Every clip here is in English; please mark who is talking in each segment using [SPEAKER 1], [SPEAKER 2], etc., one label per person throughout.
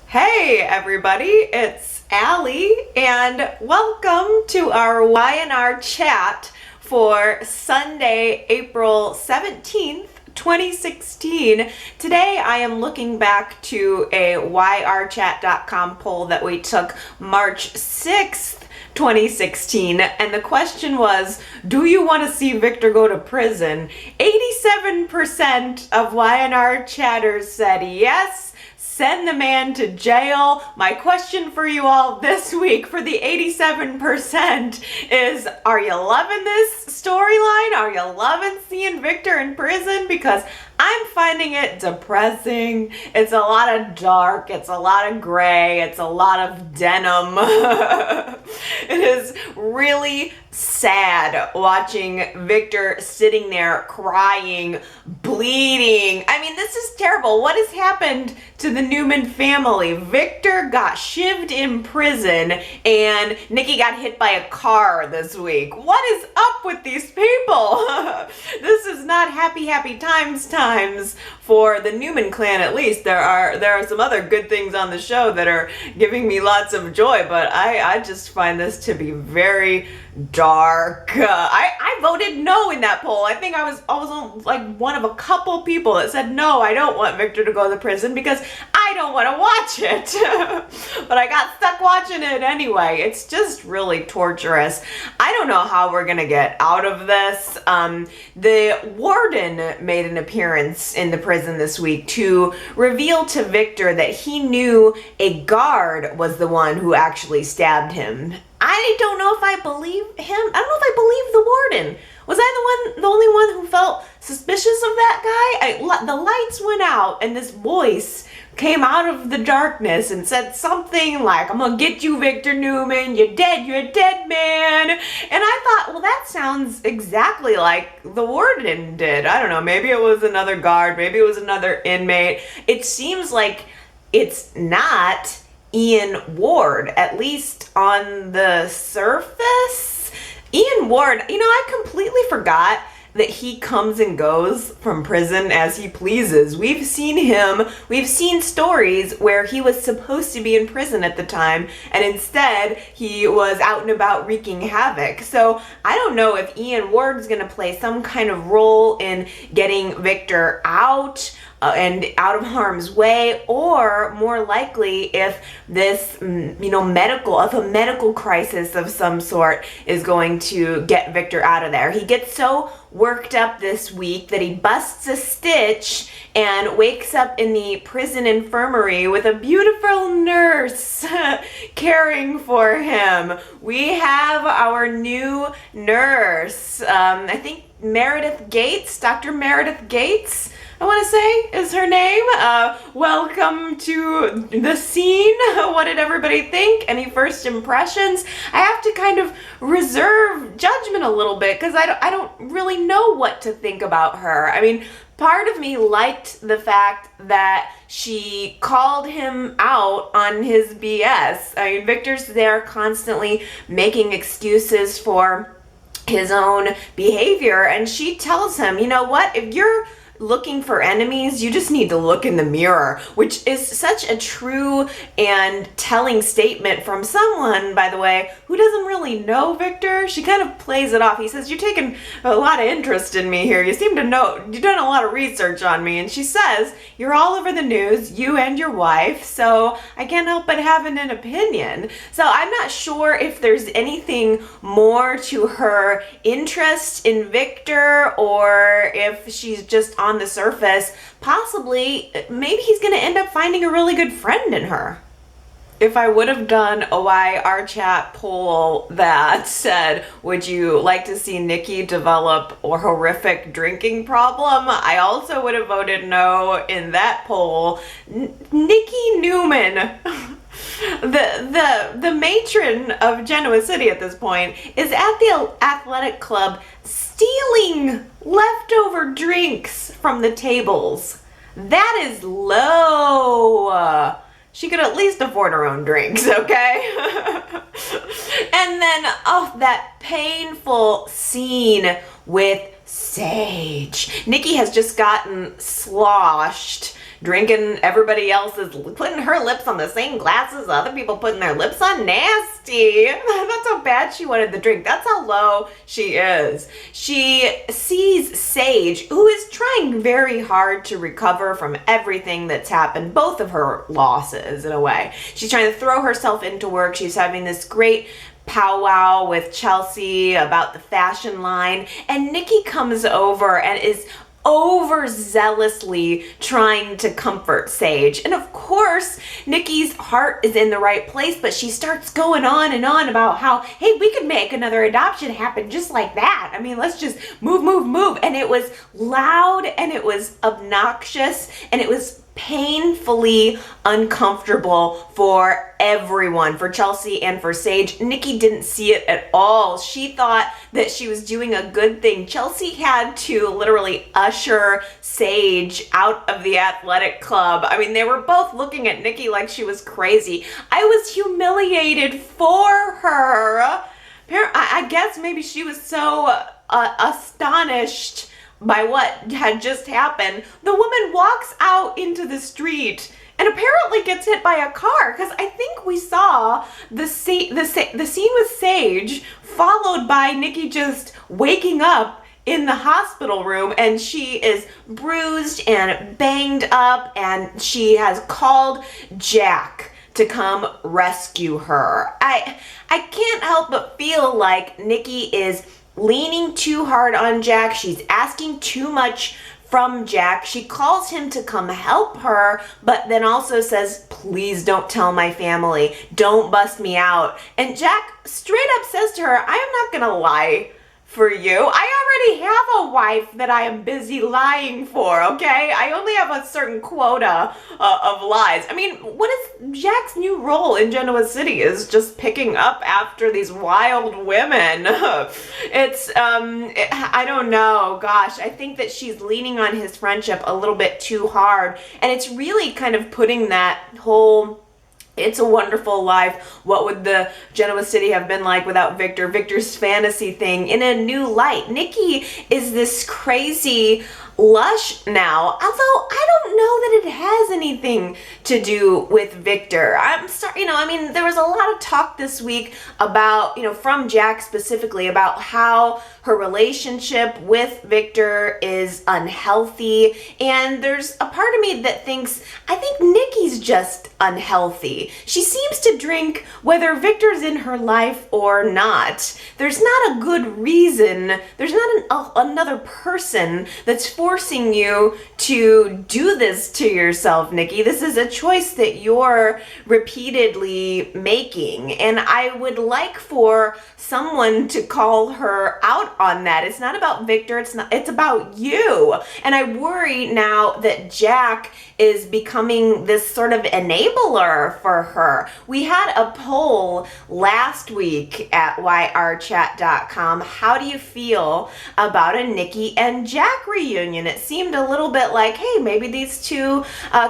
[SPEAKER 1] Hey everybody, it's Allie and welcome to our Y&R chat for Sunday, April 17th, 2016. Today I am looking back to a yrchat.com poll that we took March 6th, 2016, and the question was, do you want to see Victor go to prison? 87% of Y&R chatters said yes. Send the man to jail. My question for you all this week for the 87% is, are you loving this storyline? Are you loving seeing Victor in prison? Because I'm finding it depressing. It's a lot of dark. It's a lot of gray. It's a lot of denim. It is really sad watching Victor sitting there crying, bleeding. I mean, this is terrible. What has happened to the Newman family? Victor got shivved in prison and Nikki got hit by a car this week. What is up with these people? This is not happy times for the Newman clan. At least there are some other good things on the show that are giving me lots of joy, but I just find this to be very dark. I voted no in that poll. I think I was like one of a couple people that said no, I don't want Victor to go to prison because I don't want to watch it. But I got stuck watching it anyway. It's just really torturous. I don't know how we're gonna get out of this. The warden made an appearance in the prison this week to reveal to Victor that he knew a guard was the one who actually stabbed him. I don't know if I believe him. I don't know if I believe the warden. Was I the only one who felt suspicious of that guy? The lights went out and this voice came out of the darkness and said something like, I'm gonna get you, Victor Newman, you're a dead man. And I thought, well, that sounds exactly like the warden did. I don't know, maybe it was another guard, maybe it was another inmate. It seems like it's not Ian Ward, at least on the surface. Ian Ward, I completely forgot that he comes and goes from prison as he pleases. We've seen stories where he was supposed to be in prison at the time, and instead he was out and about wreaking havoc. So I don't know if Ian Ward's gonna play some kind of role in getting Victor out and out of harm's way, or more likely if this, medical crisis of some sort is going to get Victor out of there. He gets so worked up this week that he busts a stitch and wakes up in the prison infirmary with a beautiful nurse caring for him. We have our new nurse. I think Meredith Gates, Dr. Meredith Gates, I want to say is her name. Welcome to the scene. What did everybody think? Any first impressions? I have to kind of reserve judgment a little bit because I don't really know what to think about her. I mean, part of me liked the fact that she called him out on his BS. I mean, Victor's there constantly making excuses for his own behavior, and she tells him, you know what, if you're looking for enemies, you just need to look in the mirror, which is such a true and telling statement from someone, by the way, who doesn't really know Victor. She kind of plays it off. He says, you're taking a lot of interest in me here. You seem to know, you've done a lot of research on me. And she says, you're all over the news, you and your wife, so I can't help but having an opinion. So I'm not sure if there's anything more to her interest in Victor, or if she's just on the surface, possibly, maybe he's going to end up finding a really good friend in her. If I would have done a YR chat poll that said, would you like to see Nikki develop a horrific drinking problem? I also would have voted no in that poll. Nikki Newman, the matron of Genoa City at this point, is at the athletic club stealing leftover drinks from the tables. That is low. She could at least afford her own drinks, okay? And then, that painful scene with Sage. Nikki has just gotten sloshed drinking everybody else's, putting her lips on the same glasses other people putting their lips on. Nasty. That's how bad she wanted the drink. That's how low she is. She sees Sage, who is trying very hard to recover from everything that's happened, both of her losses in a way. She's trying to throw herself into work. She's having this great powwow with Chelsea about the fashion line, and Nikki comes over and is overzealously trying to comfort Sage. And of course, Nikki's heart is in the right place, but she starts going on and on about how, hey, we could make another adoption happen just like that. I mean, let's just move. And it was loud, and it was obnoxious, and it was painfully uncomfortable for everyone, for Chelsea and for Sage. Nikki didn't see it at all. She thought that she was doing a good thing. Chelsea had to literally usher Sage out of the athletic club. I mean, they were both looking at Nikki like she was crazy. I was humiliated for her. I guess maybe she was so astonished by what had just happened. The woman walks out into the street and apparently gets hit by a car, because I think we saw the scene with Sage followed by Nikki just waking up in the hospital room, and she is bruised and banged up, and she has called Jack to come rescue her. I can't help but feel like Nikki is leaning too hard on Jack. She's asking too much from Jack. She calls him to come help her, but then also says, please don't tell my family. Don't bust me out. And Jack straight up says to her, I am not gonna lie for you. I already have a wife that I am busy lying for, okay? I only have a certain quota of lies. I mean, what is Jack's new role in Genoa City? Is just picking up after these wild women. I don't know. Gosh, I think that she's leaning on his friendship a little bit too hard, and it's really kind of putting that whole It's a Wonderful Life, what would the Genoa City have been like without Victor, Victor's fantasy thing in a new light. Nikki is this crazy lush now, although I don't know that it has anything to do with Victor. I'm sorry, there was a lot of talk this week about, from Jack specifically, about how her relationship with Victor is unhealthy, and there's a part of me that thinks, I think Nikki's just unhealthy. She seems to drink whether Victor's in her life or not. There's not a good reason, there's not another person that's forcing you to do this to yourself, Nikki. This is a choice that you're repeatedly making, and I would like for someone to call her out on that. It's not about Victor, it's about you. And I worry now that Jack is becoming this sort of enabler for her. We had a poll last week at yrchat.com. How do you feel about a Nikki and Jack reunion? It seemed a little bit like, hey, maybe these two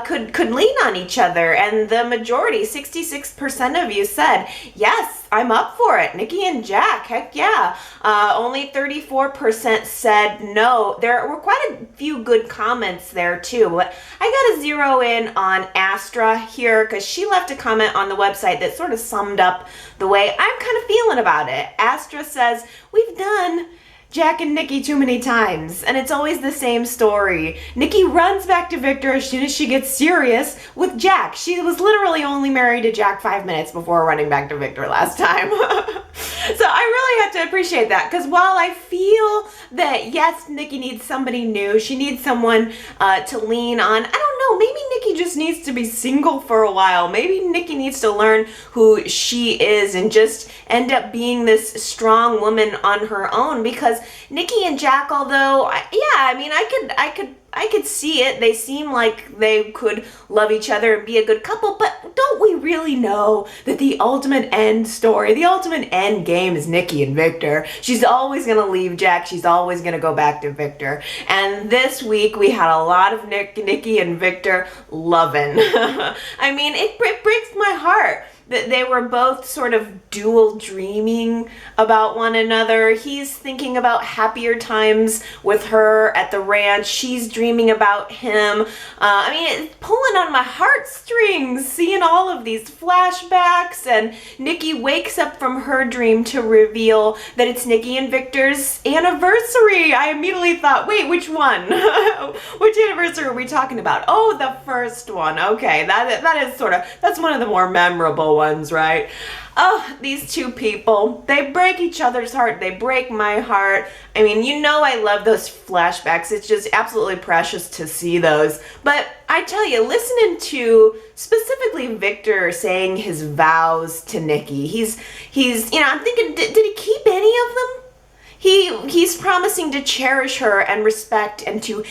[SPEAKER 1] could lean on each other. And the majority, 66% of you said, yes, I'm up for it. Nikki and Jack, heck yeah. Only 34% said no. There were quite a few good comments there too. But I got to zero in on Astra here because she left a comment on the website that sort of summed up the way I'm kind of feeling about it. Astra says, we've done Jack and Nikki too many times, and it's always the same story. Nikki runs back to Victor as soon as she gets serious with Jack. She was literally only married to Jack 5 minutes before running back to Victor last time. So I really have to appreciate that, because while I feel that, yes, Nikki needs somebody new, she needs someone to lean on, I don't know, maybe Nikki just needs to be single for a while. Maybe Nikki needs to learn who she is and just end up being this strong woman on her own, because Nikki and Jack, although, I could see it. They seem like they could love each other and be a good couple, but don't we really know that the ultimate end story, the ultimate end game is Nikki and Victor? She's always going to leave Jack. She's always going to go back to Victor. And this week we had a lot of Nikki and Victor loving. I mean, it breaks my heart that they were both sort of dual dreaming about one another. He's thinking about happier times with her at the ranch. She's dreaming about him. I mean, it's pulling on my heartstrings, seeing all of these flashbacks, and Nikki wakes up from her dream to reveal that it's Nikki and Victor's anniversary. I immediately thought, wait, which one? Which anniversary are we talking about? Oh, the first one. Okay, that's one of the more memorable ones, right? Oh, these two people, they break each other's heart. They break my heart. I mean, you know I love those flashbacks. It's just absolutely precious to see those. But I tell you, listening to specifically Victor saying his vows to Nikki, he's I'm thinking, did he keep any of them? He's promising to cherish her and respect and to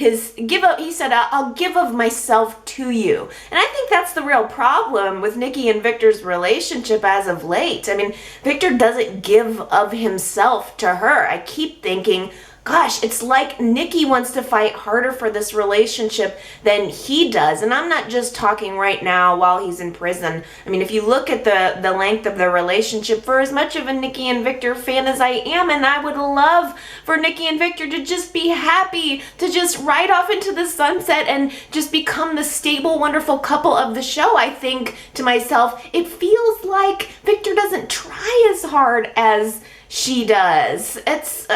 [SPEAKER 1] he said, I'll give of myself to you. And I think that's the real problem with Nikki and Victor's relationship as of late. I mean, Victor doesn't give of himself to her. I keep thinking, gosh, it's like Nikki wants to fight harder for this relationship than he does. And I'm not just talking right now while he's in prison. I mean, if you look at the length of the relationship, for as much of a Nikki and Victor fan as I am, and I would love for Nikki and Victor to just be happy, to just ride off into the sunset and just become the stable, wonderful couple of the show, I think to myself, it feels like Victor doesn't try as hard as she does. It's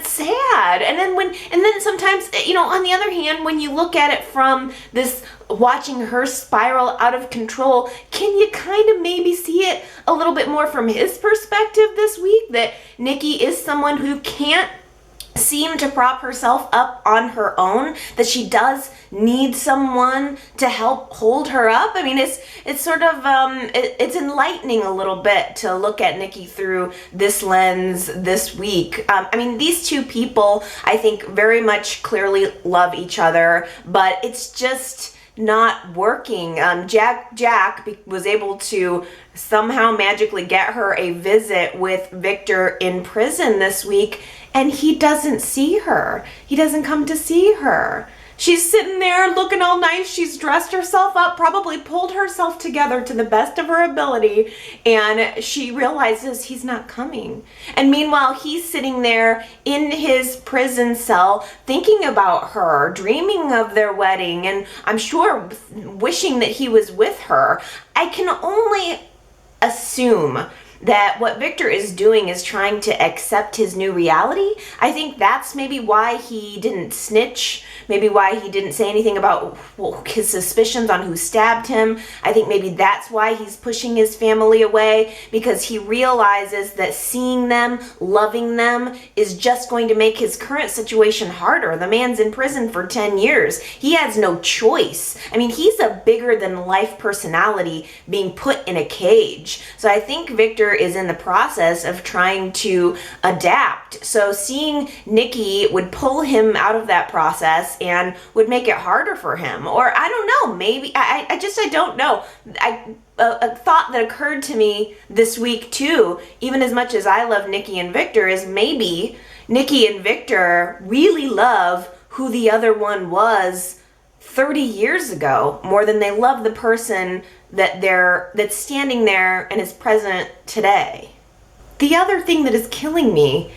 [SPEAKER 1] sad. And then sometimes, on the other hand, when you look at it from this watching her spiral out of control, can you kind of maybe see it a little bit more from his perspective this week, that Nikki is someone who can't seem to prop herself up on her own, that she does need someone to help hold her up? I mean, it's sort of it's enlightening a little bit to look at Nikki through this lens this week. I mean, these two people, I think, very much clearly love each other, but it's just not working. Jack was able to somehow magically get her a visit with Victor in prison this week, and he doesn't see her. He doesn't come to see her. She's sitting there looking all nice. She's dressed herself up, probably pulled herself together to the best of her ability, and she realizes he's not coming. And meanwhile, he's sitting there in his prison cell thinking about her, dreaming of their wedding, and I'm sure wishing that he was with her. I can only assume that what Victor is doing is trying to accept his new reality. I think that's maybe why he didn't snitch, maybe why he didn't say anything about his suspicions on who stabbed him. I think maybe that's why he's pushing his family away, because he realizes that seeing them, loving them, is just going to make his current situation harder. The man's in prison for 10 years. He has no choice. I mean, he's a bigger than life personality being put in a cage. So I think Victor is in the process of trying to adapt. So seeing Nikki would pull him out of that process and would make it harder for him. Or I don't know, maybe, I don't know. A thought that occurred to me this week too, even as much as I love Nikki and Victor, is maybe Nikki and Victor really love who the other one was 30 years ago more than they love the person that's standing there and is present today. The other thing that is killing me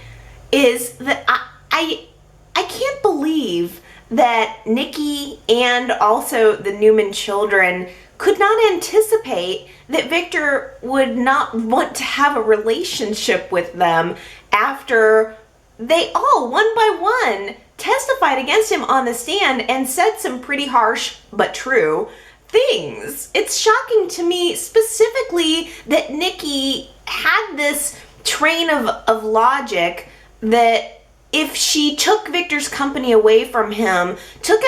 [SPEAKER 1] is that I can't believe that Nikki and also the Newman children could not anticipate that Victor would not want to have a relationship with them after they all, one by one, testified against him on the stand and said some pretty harsh but true things. It's shocking to me specifically that Nikki had this train of logic that if she took Victor's company away from him, took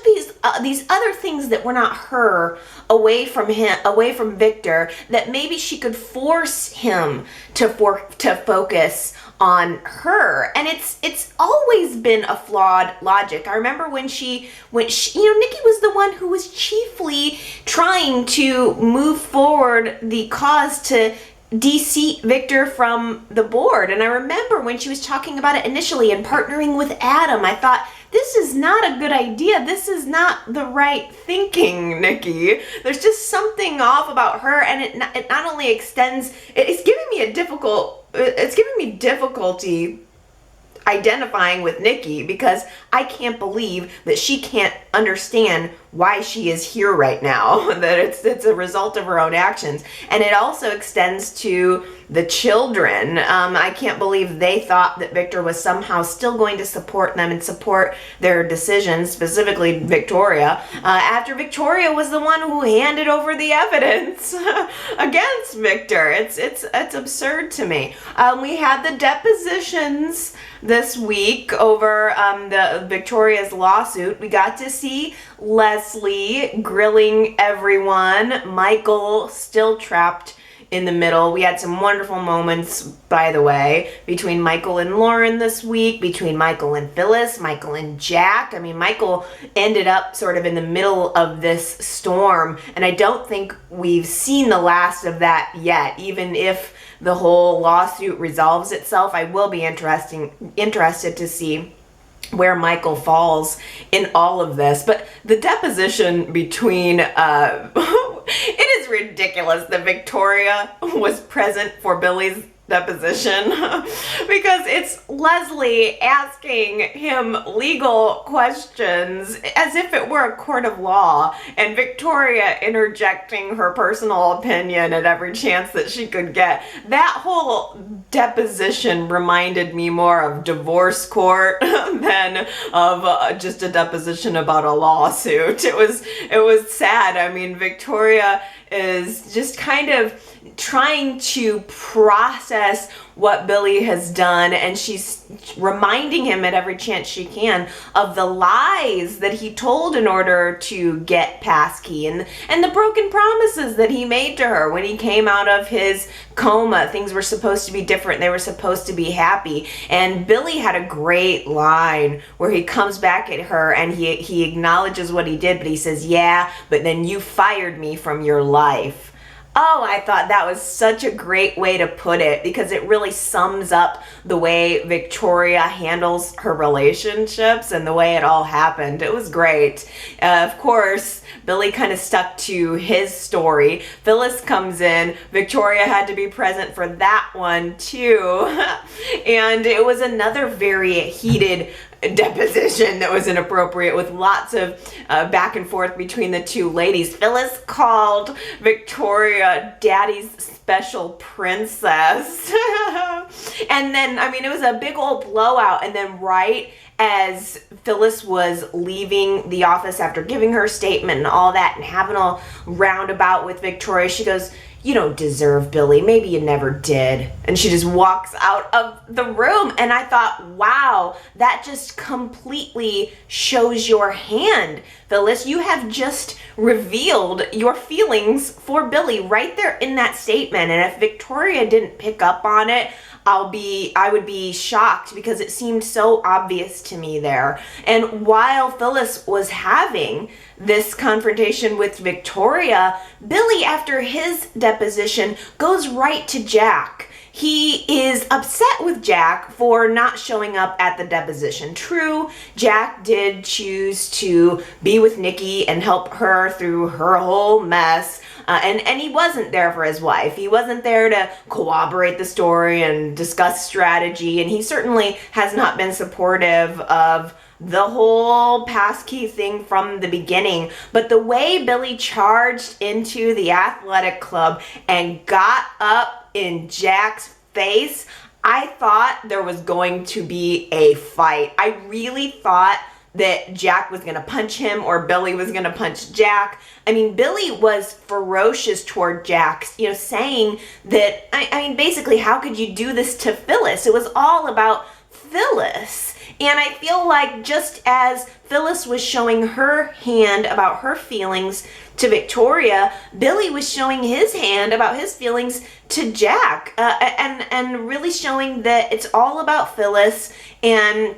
[SPEAKER 1] these other things that were not her away from Victor, that maybe she could force him to focus on her. And it's always been a flawed logic. I remember when Nikki was the one who was chiefly trying to move forward the cause to de-seat Victor from the board. And I remember when she was talking about it initially and partnering with Adam, I thought this is not a good idea. This is not the right thinking, Nikki. There's just something off about her, and it not only extends, it's giving me difficulty identifying with Nikki, because I can't believe that she can't understand why she is here right now, that it's a result of her own actions. And it also extends to the children. I can't believe they thought that Victor was somehow still going to support them and support their decisions, specifically Victoria, after Victoria was the one who handed over the evidence against Victor. It's absurd to me. We had the depositions this week over the Victoria's lawsuit. We got to see Leslie grilling everyone. Michael still trapped in the middle. We had some wonderful moments, by the way, between Michael and Lauren this week, between Michael and Phyllis, Michael and Jack. I mean, Michael ended up sort of in the middle of this storm, and I don't think we've seen the last of that yet. Even if the whole lawsuit resolves itself, I will be interested to see where Michael falls in all of this. But the deposition between it is ridiculous that Victoria was present for Billy's deposition because it's Leslie asking him legal questions as if it were a court of law, and Victoria interjecting her personal opinion at every chance that she could get. That whole deposition reminded me more of divorce court than of just a deposition about a lawsuit. It was sad. I mean, Victoria is just kind of trying to process what Billy has done, and she's reminding him at every chance she can of the lies that he told in order to get passkey, and the broken promises that he made to her when he came out of his coma. Things were supposed to be different. They were supposed to be happy. And Billy had a great line where he comes back at her and he acknowledges what he did, but he says, "Yeah, but then you fired me from your life." Oh, I thought that was such a great way to put it, because it really sums up the way Victoria handles her relationships and the way it all happened. It was great. Of course, Billy kind of stuck to his story. Phyllis comes in. Victoria had to be present for that one too. And it was another very heated deposition that was inappropriate, with lots of back and forth between the two ladies. Phyllis called Victoria Daddy's special princess. And then, I mean, it was a big old blowout. And then right as Phyllis was leaving the office after giving her statement and all that and having a roundabout with Victoria, she goes, "You don't deserve Billy. Maybe you never did." And she just walks out of the room. And I thought, wow, that just completely shows your hand, Phyllis. You have just revealed your feelings for Billy right there in that statement. And if Victoria didn't pick up on it, I would be shocked, because it seemed so obvious to me there. And while Phyllis was having this confrontation with Victoria, Billy, after his deposition, goes right to Jack. He is upset with Jack for not showing up at the deposition. True, Jack did choose to be with Nikki and help her through her whole mess. And he wasn't there for his wife. He wasn't there to corroborate the story and discuss strategy. And he certainly has not been supportive of the whole passkey thing from the beginning. But the way Billy charged into the athletic club and got up in Jack's face, I thought there was going to be a fight. I really thought that Jack was going to punch him or Billy was going to punch Jack. I mean, Billy was ferocious toward Jack, saying that, I mean, basically, how could you do this to Phyllis? It was all about Phyllis. And I feel like just as Phyllis was showing her hand about her feelings to Victoria, Billy was showing his hand about his feelings to Jack, and really showing that it's all about Phyllis. And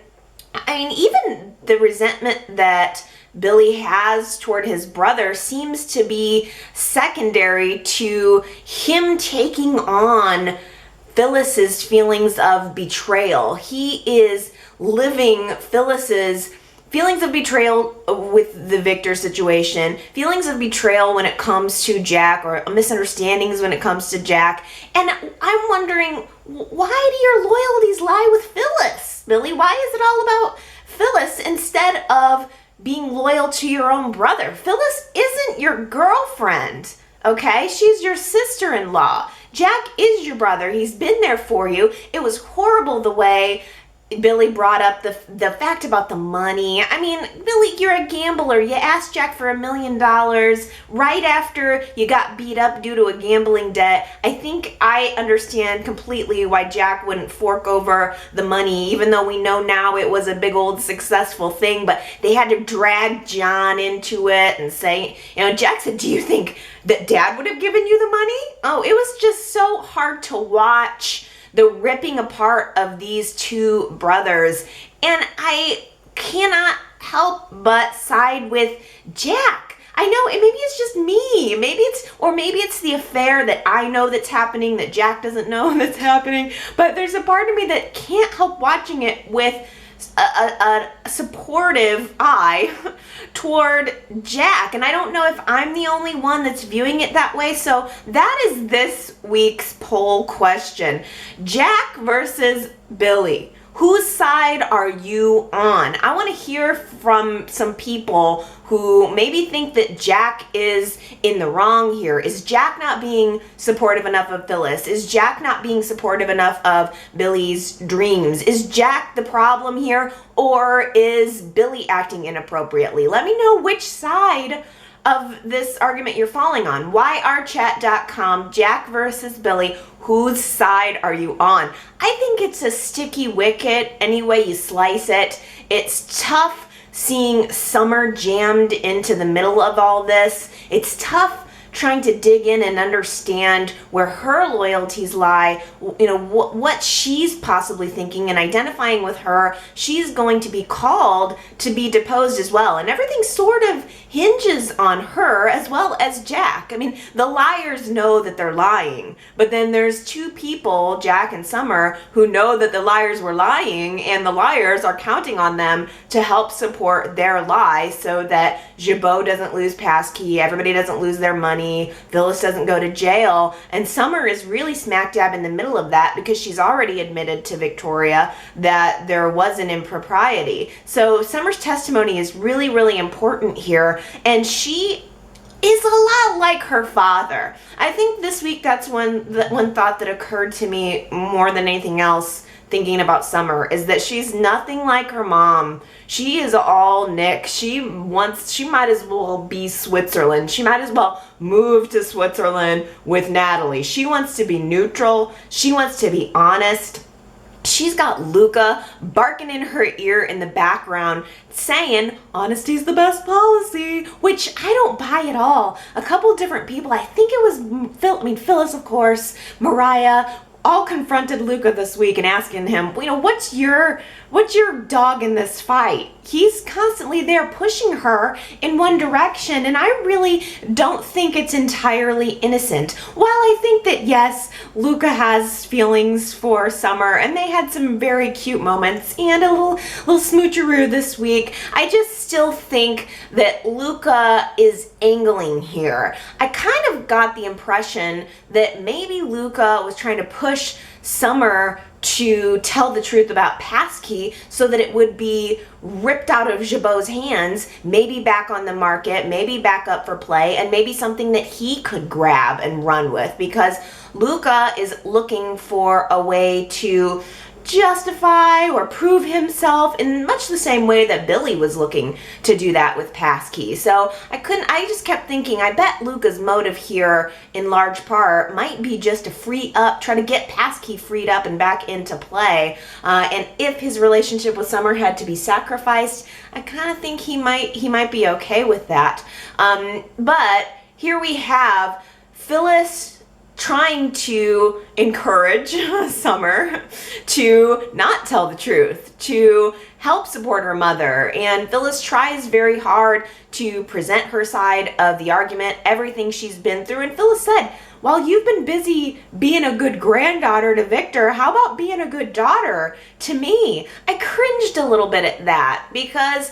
[SPEAKER 1] I mean, even the resentment that Billy has toward his brother seems to be secondary to him taking on Phyllis's feelings of betrayal. He is living Phyllis's feelings of betrayal with the Victor situation, feelings of betrayal when it comes to Jack, or misunderstandings when it comes to Jack. And I'm wondering, why do your loyalties lie with Phyllis, Billy? Why is it all about Phyllis instead of being loyal to your own brother? Phyllis isn't your girlfriend, okay? She's your sister-in-law. Jack is your brother. He's been there for you. It was horrible the way Billy brought up the fact about the money. I mean, Billy, you're a gambler. You asked Jack for $1 million right after you got beat up due to a gambling debt. I think I understand completely why Jack wouldn't fork over the money, even though we know now it was a big old successful thing, but they had to drag John into it and say, Jack said, do you think that Dad would have given you the money? Oh, it was just so hard to watch the ripping apart of these two brothers, and I cannot help but side with Jack. I know, and maybe it's just me. Maybe it's the affair that I know that's happening that Jack doesn't know that's happening. But there's a part of me that can't help watching it with a supportive eye toward Jack, and I don't know if I'm the only one that's viewing it that way. So that is this week's poll question: Jack versus Billy. Whose side are you on? I want to hear from some people who maybe think that Jack is in the wrong here. Is Jack not being supportive enough of Phyllis? Is Jack not being supportive enough of Billy's dreams? Is Jack the problem here, or is Billy acting inappropriately? Let me know which side of this argument you're falling on. YRChat.com, Jack versus Billy. Whose side are you on? I think it's a sticky wicket any way you slice it. It's tough seeing Summer jammed into the middle of all this. It's tough trying to dig in and understand where her loyalties lie, what she's possibly thinking, and identifying with her. She's going to be called to be deposed as well, and everything sort of hinges on her as well as Jack. I mean, the liars know that they're lying, but then there's two people, Jack and Summer, who know that the liars were lying, and the liars are counting on them to help support their lie so that Jabot doesn't lose passkey, everybody doesn't lose their money, Phyllis doesn't go to jail, and Summer is really smack dab in the middle of that because she's already admitted to Victoria that there was an impropriety. So Summer's testimony is really, really important here, and she is a lot like her father. I think this week that's one thought that occurred to me more than anything else thinking about Summer, is that she's nothing like her mom. She is all Nick. She might as well be Switzerland. She might as well move to Switzerland with Natalie. She wants to be neutral. She wants to be honest. She's got Luca barking in her ear in the background saying honesty's the best policy, which I don't buy at all. A couple different people, I think it was Phyllis, of course, Mariah, all confronted Luca this week and asking him, what's your dog in this fight? He's constantly there pushing her in one direction, and I really don't think it's entirely innocent. While I think that, yes, Luca has feelings for Summer, and they had some very cute moments and a little smoocheroo this week, I just still think that Luca is angling here. I kind of got the impression that maybe Luca was trying to push Summer to tell the truth about passkey so that it would be ripped out of Jabot's hands, maybe back on the market, maybe back up for play, and maybe something that he could grab and run with, because Luca is looking for a way to justify or prove himself in much the same way that Billy was looking to do that with passkey. So I just kept thinking, I bet Luca's motive here in large part might be just to try to get passkey freed up and back into play. And if his relationship with Summer had to be sacrificed, I kind of think he might be okay with that. But here we have Phyllis trying to encourage Summer to not tell the truth, to help support her mother. And Phyllis tries very hard to present her side of the argument, everything she's been through. And Phyllis said, while you've been busy being a good granddaughter to Victor, how about being a good daughter to me? I cringed a little bit at that, because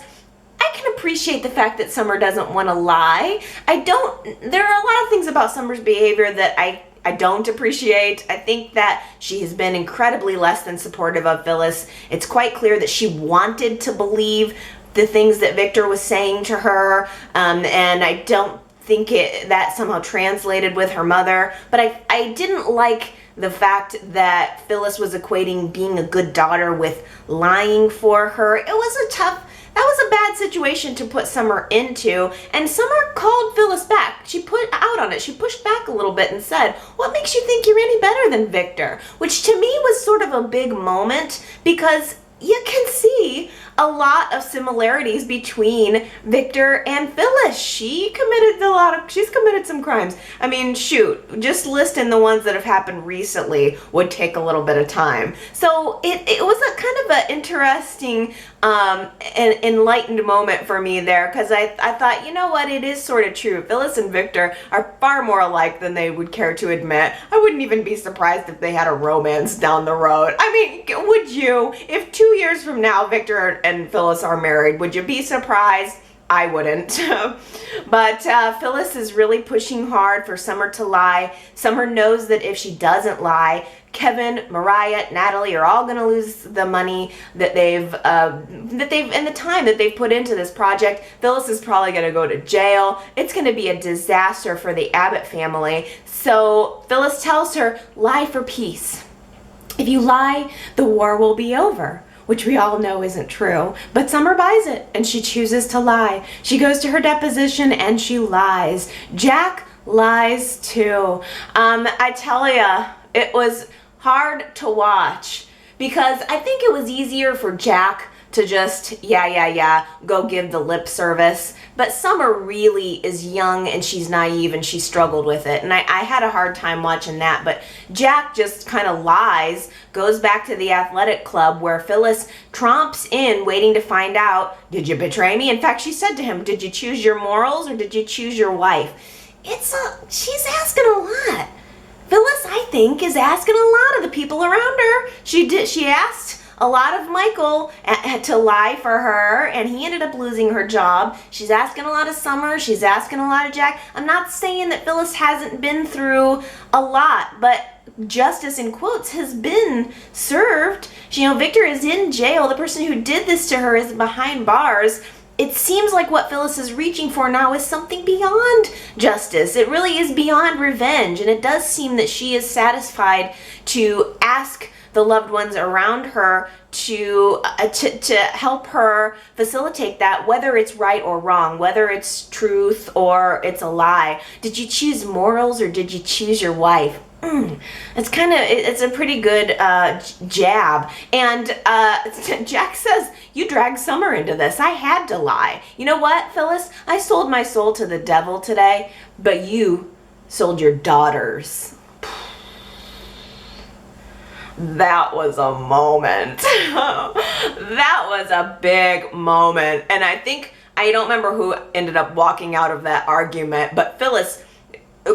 [SPEAKER 1] I can appreciate the fact that Summer doesn't want to lie. There are a lot of things about Summer's behavior that I don't appreciate. I think that she has been incredibly less than supportive of Phyllis. It's quite clear that she wanted to believe the things that Victor was saying to her, and I don't think that somehow translated with her mother. But I didn't like the fact that Phyllis was equating being a good daughter with lying for her. That was a bad situation to put Summer into, and Summer called Phyllis back. She put out on it. She pushed back a little bit and said, "What makes you think you're any better than Victor?" Which to me was sort of a big moment, because you can see a lot of similarities between Victor and Phyllis. She's committed some crimes. I mean, shoot, just listing the ones that have happened recently would take a little bit of time. So it was a kind of an interesting and enlightened moment for me there, because I thought, you know what, it is sort of true. Phyllis and Victor are far more alike than they would care to admit. I wouldn't even be surprised if they had a romance down the road. I mean, would you? If 2 years from now Victor and Phyllis are married, would you be surprised? I wouldn't. But Phyllis is really pushing hard for Summer to lie. Summer knows that if she doesn't lie, Kevin, Mariah, Natalie are all going to lose the money that they've and the time that they've put into this project. Phyllis is probably going to go to jail. It's going to be a disaster for the Abbott family. So Phyllis tells her, lie for peace. If you lie, the war will be over. Which we all know isn't true, but Summer buys it, and she chooses to lie. She goes to her deposition, and she lies. Jack lies too. I tell ya, it was hard to watch, because I think it was easier for Jack to just, go give the lip service. But Summer really is young, and she's naive, and she struggled with it. And I had a hard time watching that. But Jack just kind of lies, goes back to the athletic club where Phyllis tromps in, waiting to find out, did you betray me? In fact, she said to him, did you choose your morals, or did you choose your wife? She's asking a lot. Phyllis, I think, is asking a lot of the people around her. She asked a lot of Michael to lie for her, and he ended up losing her job. She's asking a lot of Summer. She's asking a lot of Jack. I'm not saying that Phyllis hasn't been through a lot, but justice, in quotes, has been served. Victor is in jail. The person who did this to her is behind bars. It seems like what Phyllis is reaching for now is something beyond justice. It really is beyond revenge, and it does seem that she is satisfied to ask the loved ones around her to help her facilitate that, whether it's right or wrong, whether it's truth or it's a lie. Did you choose morals, or did you choose your wife? It's a pretty good jab. And Jack says, you dragged Summer into this. I had to lie. You know what, Phyllis? I sold my soul to the devil today, but you sold your daughters. That was a moment. That was a big moment. And I don't remember who ended up walking out of that argument, but Phyllis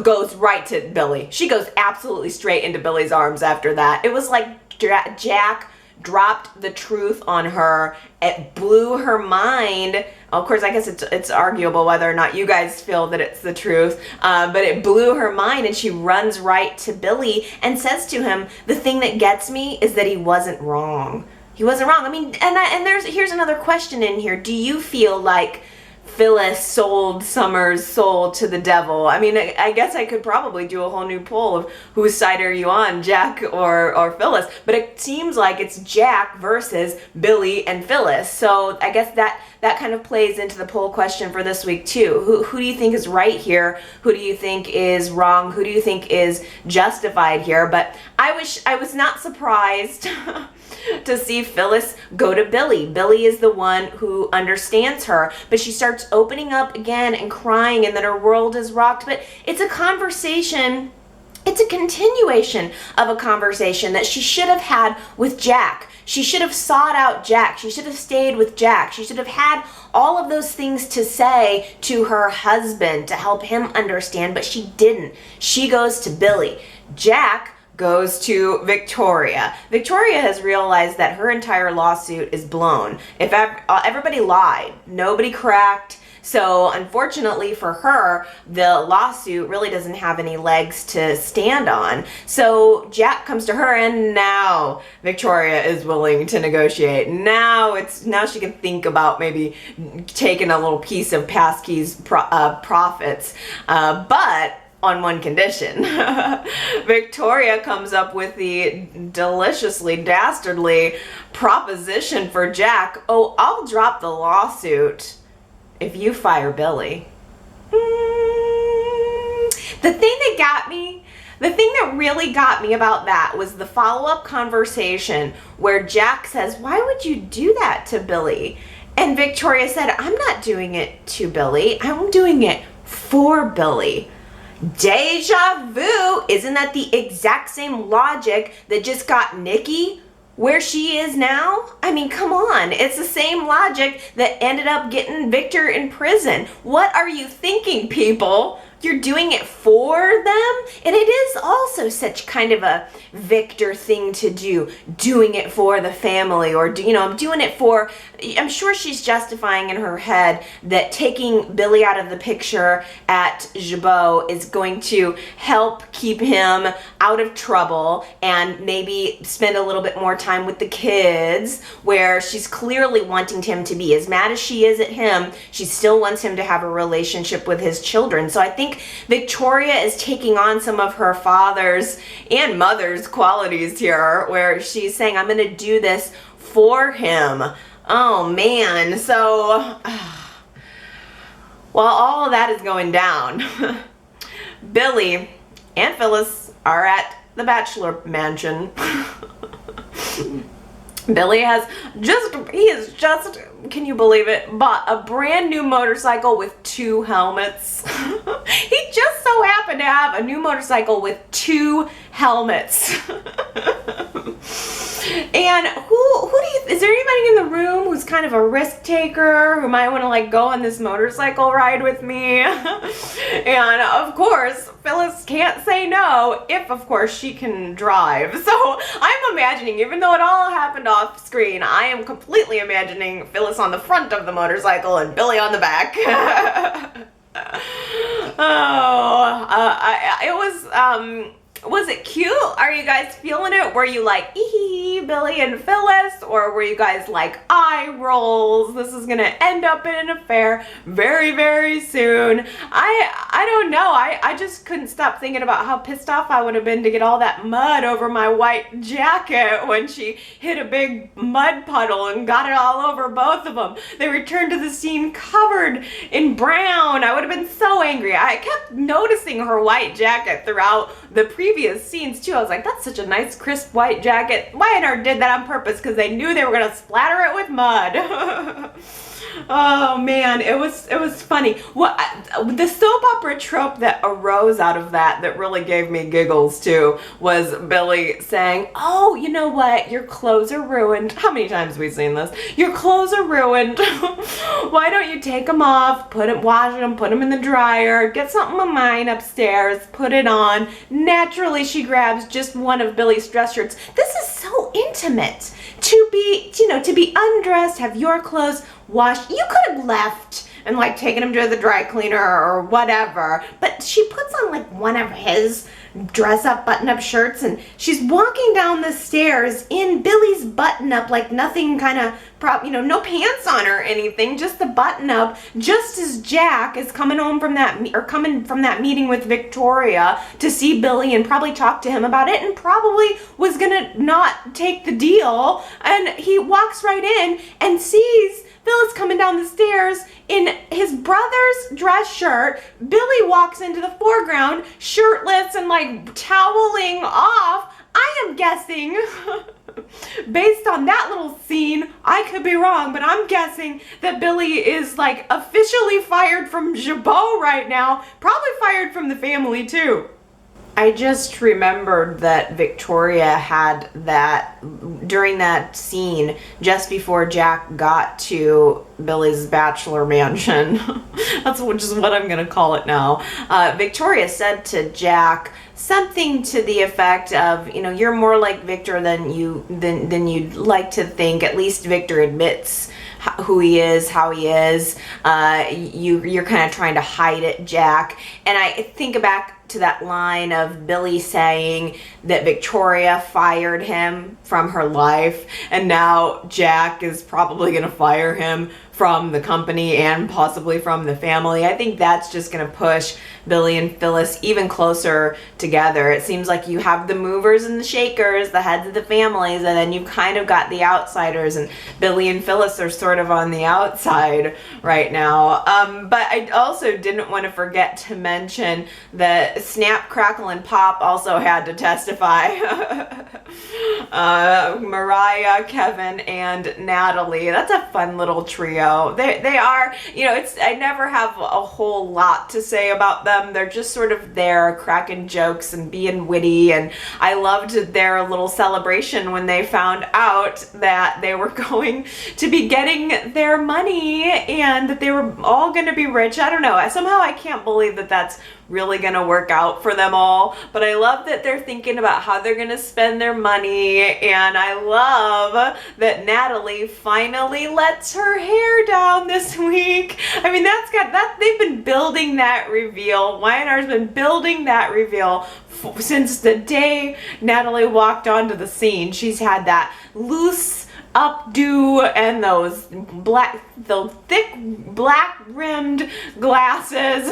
[SPEAKER 1] goes right to Billy. She goes absolutely straight into Billy's arms after that. It was like Jack dropped the truth on her. It blew her mind. Of course, I guess it's arguable whether or not you guys feel that it's the truth, but it blew her mind, and she runs right to Billy and says to him, the thing that gets me is that he wasn't wrong. He wasn't wrong. I mean, here's another question in here. Do you feel like Phyllis sold Summer's soul to the devil? I mean, I guess I could probably do a whole new poll of whose side are you on, Jack or Phyllis, but it seems like it's Jack versus Billy and Phyllis. So I guess that kind of plays into the poll question for this week too. Who do you think is right here? Who do you think is wrong? Who do you think is justified here? But I was not surprised to see Phyllis go to Billy. Billy is the one who understands her, but she starts opening up again and crying, and that her world is rocked. But it's a conversation, it's a continuation of a conversation that she should have had with Jack. She should have sought out Jack. She should have stayed with Jack. She should have had all of those things to say to her husband to help him understand, but she didn't. She goes to Billy. Jack goes to Victoria. Victoria has realized that her entire lawsuit is blown. If everybody lied, nobody cracked. So unfortunately for her, the lawsuit really doesn't have any legs to stand on. So Jack comes to her, and now Victoria is willing to negotiate. Now she can think about maybe taking a little piece of Passkey's profits, but on one condition. Victoria comes up with the deliciously dastardly proposition for Jack. Oh, I'll drop the lawsuit if you fire Billy. The thing that really got me about that was the follow-up conversation where Jack says, why would you do that to Billy? And Victoria said, I'm not doing it to Billy. I'm doing it for Billy. Deja vu. Isn't that the exact same logic that just got Nikki where she is now? I mean, come on. It's the same logic that ended up getting Victor in prison. What are you thinking, people? You're doing it for them? And it is also such kind of a Victor thing to do, doing it for the family, or, I'm doing it for, I'm sure she's justifying in her head that taking Billy out of the picture at Jabot is going to help keep him out of trouble and maybe spend a little bit more time with the kids, where she's clearly wanting him to be as mad as she is at him. She still wants him to have a relationship with his children. So I think Victoria is taking on some of her father's and mother's qualities here, where she's saying, I'm going to do this for him. Oh man. So while all of that is going down, Billy and Phyllis are at the bachelor mansion. Billy has just, can you believe it, bought a brand new motorcycle with 2 helmets. He just so happened to have a new motorcycle with 2 helmets. And is there anybody in the room who's kind of a risk taker, who might want to go on this motorcycle ride with me? And of course, Phyllis can't say no if, of course, she can drive. So I'm imagining, even though it all happened off screen, I am completely imagining Phyllis on the front of the motorcycle and Billy on the back. Was it cute? Are you guys feeling it? Were you like, ee, Billy and Phyllis? Or were you guys like, eye rolls? This is gonna end up in an affair very, very soon. I don't know. I just couldn't stop thinking about how pissed off I would have been to get all that mud over my white jacket when she hit a big mud puddle and got it all over both of them. They returned to the scene covered in brown. I would have been so angry. I kept noticing her white jacket throughout the previous scenes too. I was like, that's such a nice crisp white jacket. Y&R did that on purpose because they knew they were gonna splatter it with mud. Oh man, it was funny. The soap opera trope that arose out of that really gave me giggles too was Billy saying, oh, you know what, your clothes are ruined. How many times have we seen this? Your clothes are ruined. Why don't you take them off, wash them, put them in the dryer, get something of mine upstairs, put it on. Naturally, she grabs just one of Billy's dress shirts. This is so intimate. To be undressed, have your clothes washed. You could have left and taken them to the dry cleaner or whatever, but she puts on one of his dress-up button-up shirts, and she's walking down the stairs in Billy's button-up, nothing kind of no pants on or anything, just the button-up, just as Jack is coming from that meeting with Victoria to see Billy and probably talk to him about it, and probably was gonna not take the deal, and he walks right in and sees Phyllis coming down the stairs in his brother's dress shirt. Billy walks into the foreground shirtless and toweling off. I am guessing, based on that little scene, I could be wrong, but I'm guessing that Billy is officially fired from Jabot right now. Probably fired from the family too. I just remembered that Victoria had that during that scene just before Jack got to Billy's bachelor mansion. That's which is what I'm gonna call it now. Victoria said to Jack something to the effect of, you're more like Victor than you'd like to think. At least Victor admits who he is, how he is. You're kind of trying to hide it, Jack. And I think back to that line of Billy saying that Victoria fired him from her life, and now Jack is probably going to fire him from the company and possibly from the family. I think that's just going to push Billy and Phyllis even closer together. It seems like you have the movers and the shakers, the heads of the families, and then you've kind of got the outsiders, and Billy and Phyllis are sort of on the outside right now. But I also didn't want to forget to mention that Snap, Crackle, and Pop also had to testify. Mariah, Kevin, and Natalie. That's a fun little trio. They are, I never have a whole lot to say about them. They're just sort of there cracking jokes and being witty, and I loved their little celebration when they found out that they were going to be getting their money and that they were all going to be rich. I don't know. Somehow I can't believe that that's really going to work out for them all, but I love that they're thinking about how they're going to spend their money, and I love that Natalie finally lets her hair down this week. I mean, they've been building that reveal. Y&R's been building that reveal since the day Natalie walked onto the scene. She's had that loose updo and those thick black rimmed glasses.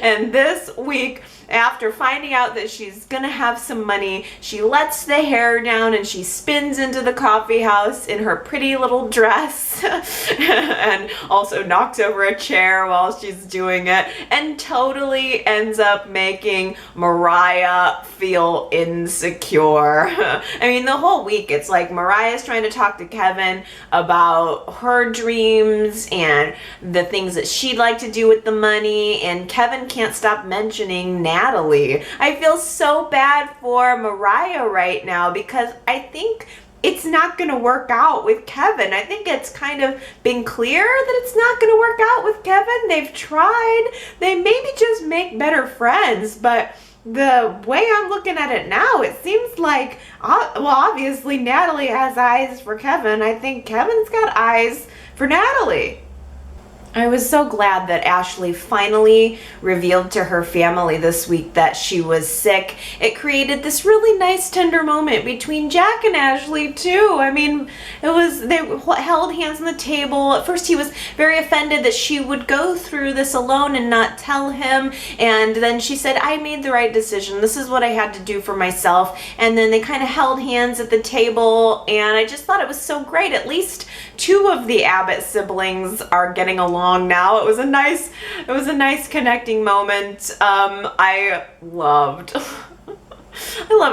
[SPEAKER 1] And this week, after finding out that she's gonna have some money, she lets the hair down and she spins into the coffee house in her pretty little dress and also knocks over a chair while she's doing it, and totally ends up making Mariah feel insecure. I mean, the whole week it's like Mariah's trying to talk to Kevin about her dreams and the things that she'd like to do with the money, and Kevin can't stop mentioning Natalie. I feel so bad for Mariah right now because I think it's not going to work out with Kevin. I think it's kind of been clear that it's not going to work out with Kevin. They've tried. They maybe just make better friends, but the way I'm looking at it now, it seems like, obviously Natalie has eyes for Kevin. I think Kevin's got eyes for Natalie. I was so glad that Ashley finally revealed to her family this week that she was sick. It created this really nice tender moment between Jack and Ashley too. I mean, they held hands on the table. At first he was very offended that she would go through this alone and not tell him. And then she said, I made the right decision. This is what I had to do for myself. And then they kind of held hands at the table, and I just thought it was so great. At least two of the Abbott siblings are getting along now. It was a nice connecting moment. I loved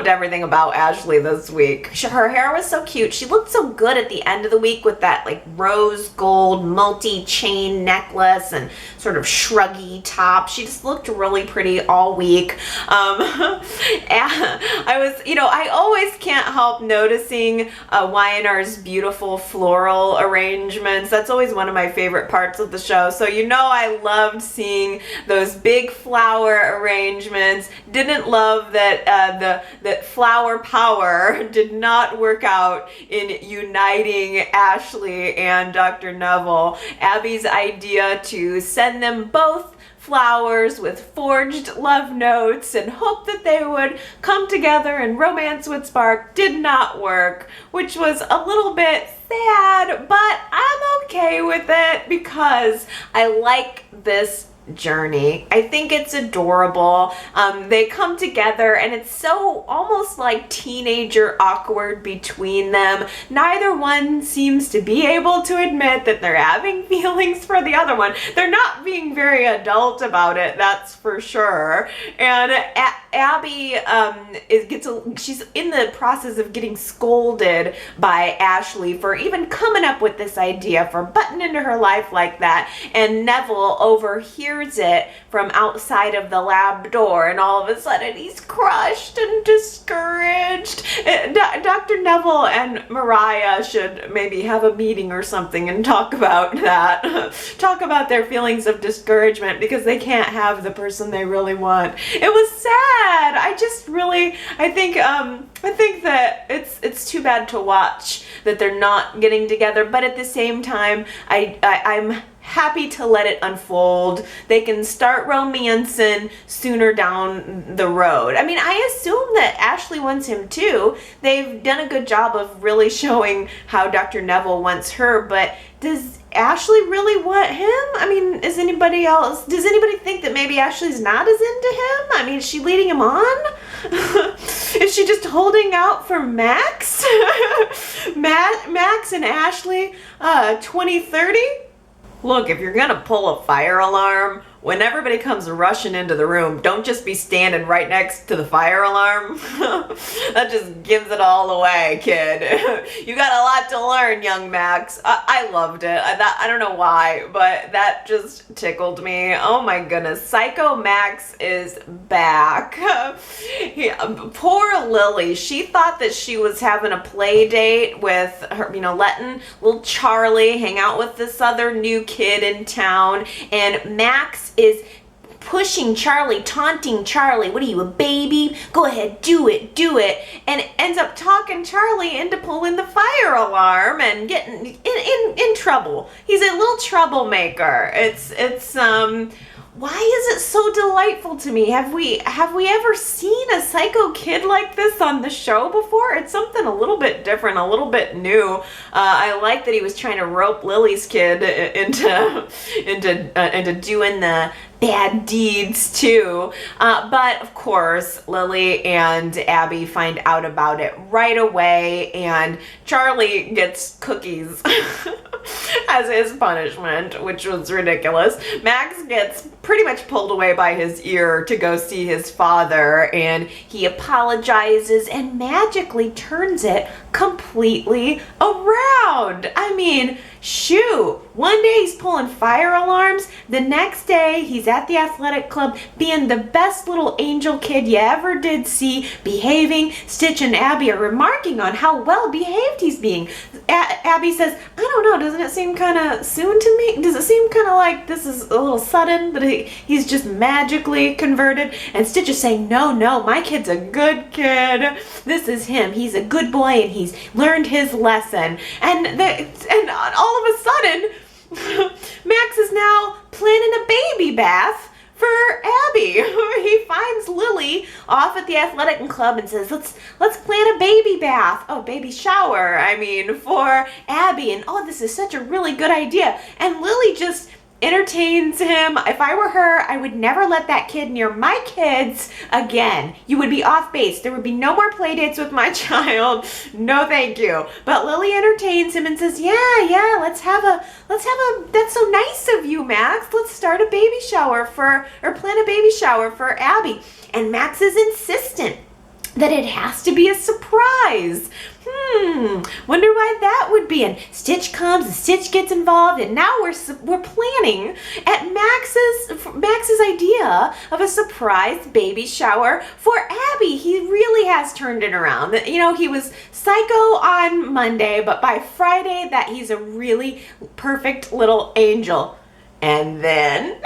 [SPEAKER 1] everything about Ashley this week. Her hair was so cute. She looked so good at the end of the week with that like rose gold multi-chain necklace and sort of shruggy top. She just looked really pretty all week. I always can't help noticing Y&R's beautiful floral arrangements. That's always one of my favorite parts of the show. So I loved seeing those big flower arrangements. Didn't love that that flower power did not work out in uniting Ashley and Dr. Nevil. Abby's idea to send them both flowers with forged love notes and hope that they would come together and romance would spark did not work, which was a little bit sad, but I'm okay with it because I like this journey. I think it's adorable. They come together and it's so almost like teenager awkward between them. Neither one seems to be able to admit that they're having feelings for the other one. They're not being very adult about it, that's for sure. And Abby she's in the process of getting scolded by Ashley for even coming up with this idea, for butting into her life like that, and Nevil overhears it from outside of the lab door, and all of a sudden he's crushed and discouraged. Dr. Nevil and Mariah should maybe have a meeting or something and talk about that. Talk about their feelings of discouragement because they can't have the person they really want. It was sad. I think that it's too bad to watch that they're not getting together, but at the same time, I'm happy to let it unfold. They can start romancing sooner down the road. I mean, I assume that Ashley wants him too. They've done a good job of really showing how Dr. Nevil wants her, but does Ashley really want him? I mean, does anybody think that maybe Ashley's not as into him? I mean, is she leading him on? Is she just holding out for Max? Max and Ashley, 2030? Look, if you're gonna pull a fire alarm, when everybody comes rushing into the room, don't just be standing right next to the fire alarm. That just gives it all away, kid. You got a lot to learn, young Max. I loved it. I don't know why, but that just tickled me. Oh my goodness. Psycho Max is back. Poor Lily. She thought that she was having a play date with her, letting little Charlie hang out with this other new kid in town, and Max is pushing Charlie, taunting Charlie. What are you, a baby? Go ahead, do it. And ends up talking Charlie into pulling the fire alarm and getting in trouble. He's a little troublemaker. Why is it so delightful to me? Have we ever seen a psycho kid like this on the show before? It's something a little bit different, a little bit new. I like that he was trying to rope Lily's kid into doing the bad deeds too. But of course, Lily and Abby find out about it right away, and Charlie gets cookies as his punishment, which was ridiculous. Max gets pretty much pulled away by his ear to go see his father, and he apologizes and magically turns it completely around. I mean, shoot, one day he's pulling fire alarms, the next day he's at the athletic club being the best little angel kid you ever did see, behaving. Stitch and Abby are remarking on how well behaved he's being. Abby says, I don't know, doesn't it seem kind of soon to me? Does it seem kind of like this is a little sudden, but he's just magically converted? And Stitch is saying, no, my kid's a good kid. This is him. He's a good boy and he's learned his lesson. And all of a sudden, Max is now planning a baby bath for Abby. He finds Lily off at the athletic club and says, let's plan a baby bath. Oh, baby shower, for Abby. And this is such a really good idea. And Lily just entertains him. If I were her, I would never let that kid near my kids again. You would be off base. There would be no more play dates with my child. No, thank you. But Lily entertains him and says, yeah, let's have a, that's so nice of you, Max. Let's start a baby shower plan a baby shower for Abby. And Max is insistent that it has to be a surprise. Wonder why that would be. And Stitch comes, and Stitch gets involved, and now we're planning at Max's idea of a surprise baby shower for Abby. He really has turned it around. He was psycho on Monday, but by Friday that he's a really perfect little angel. And then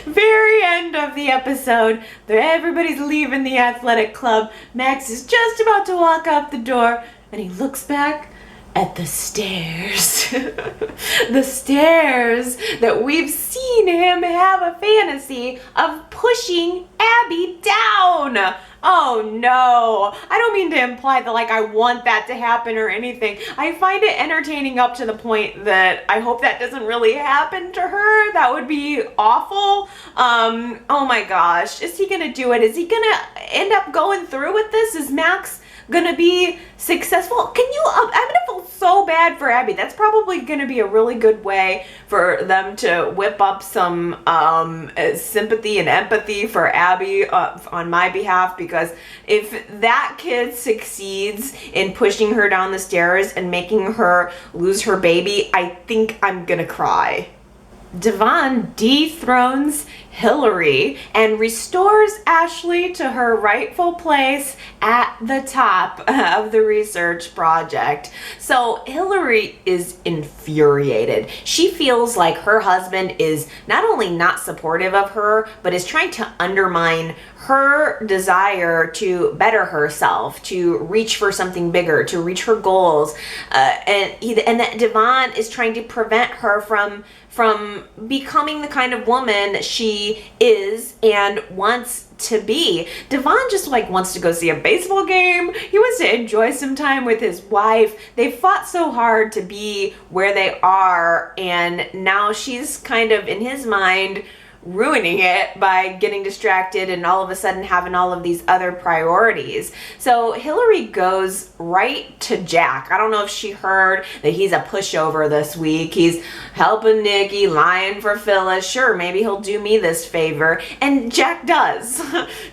[SPEAKER 1] very end of the episode, everybody's leaving the athletic club. Max is just about to walk out the door, and he looks back at the stairs. The stairs that we've seen him have a fantasy of pushing Abby down. Oh no, I don't mean to imply that I want that to happen or anything. I find it entertaining up to the point that I hope that doesn't really happen to her. That would be awful. Oh my gosh, is he gonna do it? Is he gonna end up going through with this? Is Max gonna be successful. I'm gonna feel so bad for Abby. That's probably gonna be a really good way for them to whip up some sympathy and empathy for Abby on my behalf, because if that kid succeeds in pushing her down the stairs and making her lose her baby, I think I'm gonna cry. Devon dethrones Hilary and restores Ashley to her rightful place at the top of the research project. So Hilary is infuriated. She feels like her husband is not only not supportive of her, but is trying to undermine her desire to better herself, to reach for something bigger, to reach her goals, and that Devon is trying to prevent her from becoming the kind of woman that she is and wants to be. Devon just wants to go see a baseball game. He wants to enjoy some time with his wife. They fought so hard to be where they are, and now she's kind of, in his mind, ruining it by getting distracted and all of a sudden having all of these other priorities. So Hilary goes right to Jack. I don't know if she heard that he's a pushover this week. He's helping Nikki, lying for Phyllis. Sure, maybe he'll do me this favor. And Jack does.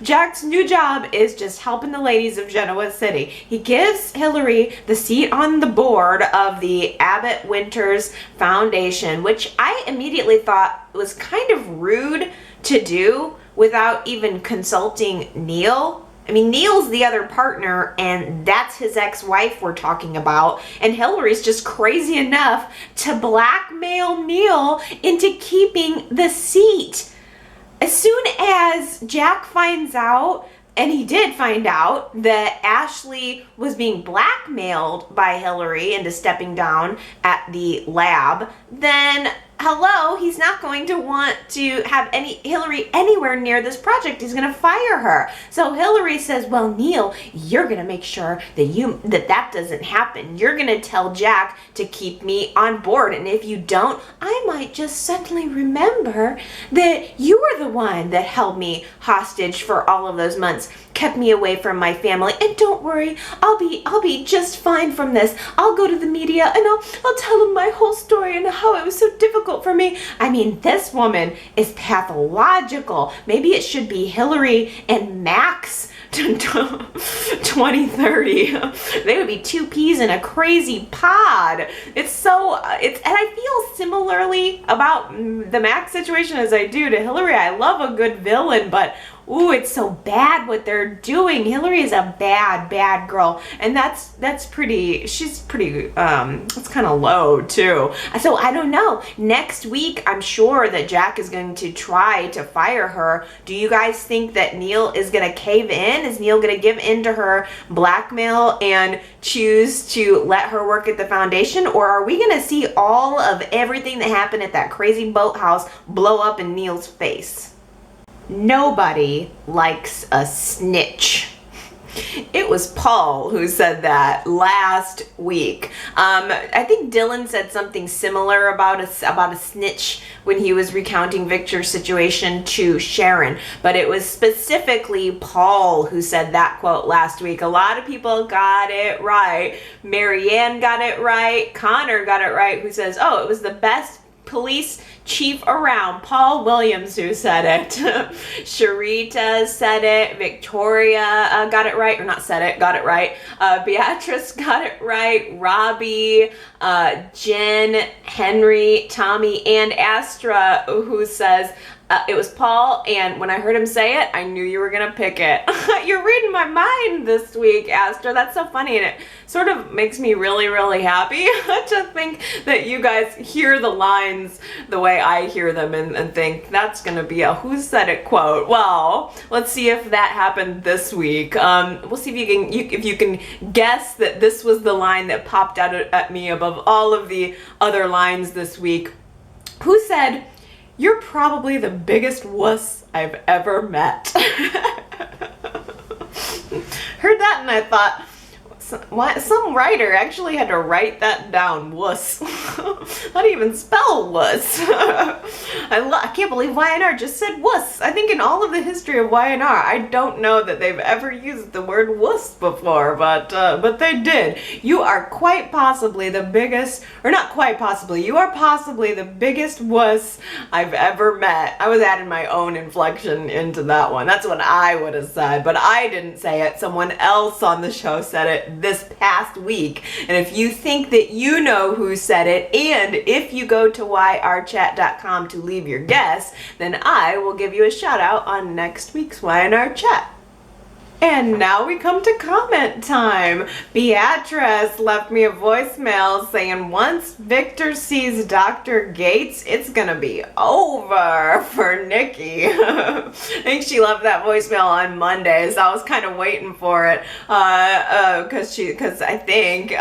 [SPEAKER 1] Jack's new job is just helping the ladies of Genoa City. He gives Hilary the seat on the board of the Abbott Winters Foundation, which I immediately thought was kind of rude to do without even consulting Neil. I mean, Neil's the other partner, and that's his ex-wife we're talking about. And Hilary's just crazy enough to blackmail Neil into keeping the seat. As soon as Jack finds out, and he did find out, that Ashley was being blackmailed by Hilary into stepping down at the lab, then hello, he's not going to want to have Hilary anywhere near this project. He's going to fire her. So Hilary says, well, Neil, you're going to make sure that doesn't happen. You're going to tell Jack to keep me on board. And if you don't, I might just suddenly remember that you were the one that held me hostage for all of those months, kept me away from my family. And don't worry, I'll be just fine from this. I'll go to the media and I'll tell them my whole story and how it was so difficult for me. I mean, this woman is pathological. Maybe it should be Hilary and Max 2030. They would be two peas in a crazy pod. And I feel similarly about the Max situation as I do to Hilary. I love a good villain, but ooh, it's so bad what they're doing. Hilary is a bad girl. And she's pretty, it's kind of low too. So I don't know. Next week, I'm sure that Jack is going to try to fire her. Do you guys think that Neil is going to cave in? Is Neil going to give in to her blackmail and choose to let her work at the foundation? Or are we going to see all of everything that happened at that crazy boathouse blow up in Neil's face? Nobody likes a snitch. It was Paul who said that last week. I think Dylan said something similar about a snitch when he was recounting Victor's situation to Sharon, but it was specifically Paul who said that quote last week. A lot of people got it right. Marianne got it right. Connor got it right, who says, oh, it was the best police chief around. Paul Williams who said it. Sharita said it. Victoria got it right, or not said it, got it right. Beatrice got it right. Robbie, Jen, Henry, Tommy, and Astra who says it was Paul, and when I heard him say it, I knew you were gonna pick it. You're reading my mind this week, Astra. That's so funny, and it sort of makes me really, really happy to think that you guys hear the lines the way I hear them and think that's gonna be a who said it quote. Well, let's see if that happened this week. We'll see if you can guess that this was the line that popped out at me above all of the other lines this week. Who said, "You're probably the biggest wuss I've ever met"? Heard that and I thought, Some writer actually had to write that down. Wuss. How do you even spell wuss? I can't believe YNR just said wuss. I think in all of the history of YNR, I don't know that they've ever used the word wuss before, but they did. You are quite possibly the biggest, or not quite possibly, you are possibly the biggest wuss I've ever met. I was adding my own inflection into that one. That's what I would have said, but I didn't say it. Someone else on the show said it this past week. And if you think that you know who said it, and if you go to yrchat.com to leave your guess, then I will give you a shout out on next week's YNR Chat. And now we come to comment time. Beatrice left me a voicemail saying once Victor sees Dr. Gates, it's gonna be over for Nikki. I think she left that voicemail on Monday, so I was kind of waiting for it because I think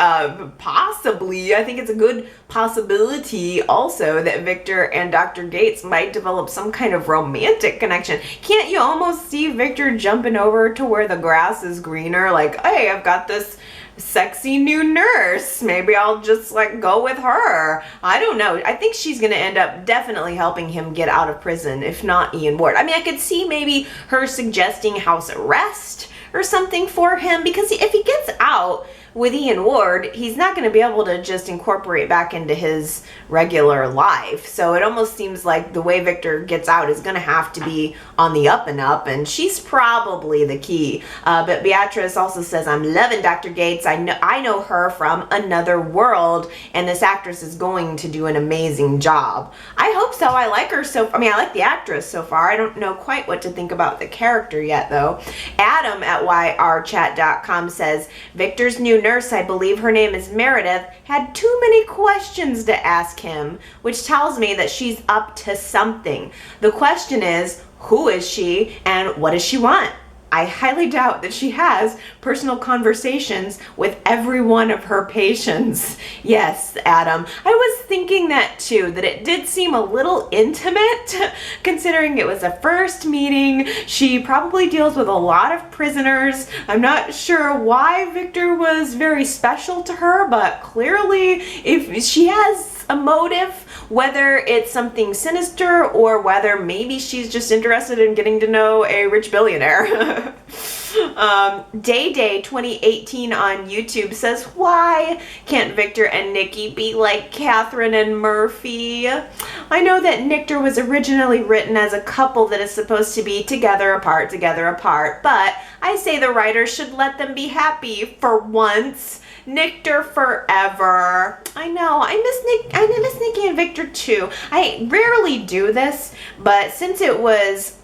[SPEAKER 1] possibly, I think it's a good possibility also that Victor and Dr. Gates might develop some kind of romantic connection. Can't you almost see Victor jumping over to where the grass is greener? Like, hey, I've got this sexy new nurse. Maybe I'll just like go with her. I don't know. I think she's going to end up definitely helping him get out of prison, if not Ian Ward. I mean, I could see maybe her suggesting house arrest or something for him, because if he gets out with Ian Ward, he's not going to be able to just incorporate back into his regular life. So it almost seems like the way Victor gets out is going to have to be on the up and up, and she's probably the key. But Beatrice also says, I'm loving Dr. Gates. I know her from Another World, and this actress is going to do an amazing job. I hope so. I like her I like the actress so far. I don't know quite what to think about the character yet, though. Adam at yrchat.com says, Victor's new nurse, I believe her name is Meredith, had too many questions to ask him, which tells me that she's up to something. The question is, who is she and what does she want? I highly doubt that she has personal conversations with every one of her patients. Yes, Adam. I was thinking that too, that it did seem a little intimate considering it was a first meeting. She probably deals with a lot of prisoners. I'm not sure why Victor was very special to her, but clearly if she has a motive, whether it's something sinister or whether maybe she's just interested in getting to know a rich billionaire. Day 2018 on YouTube says, why can't Victor and Nikki be like Catherine and Murphy? I know that Victor was originally written as a couple that is supposed to be together apart, but I say the writers should let them be happy for once. Victor forever. I know. I miss Nikki and Victor too. I rarely do this, but since it was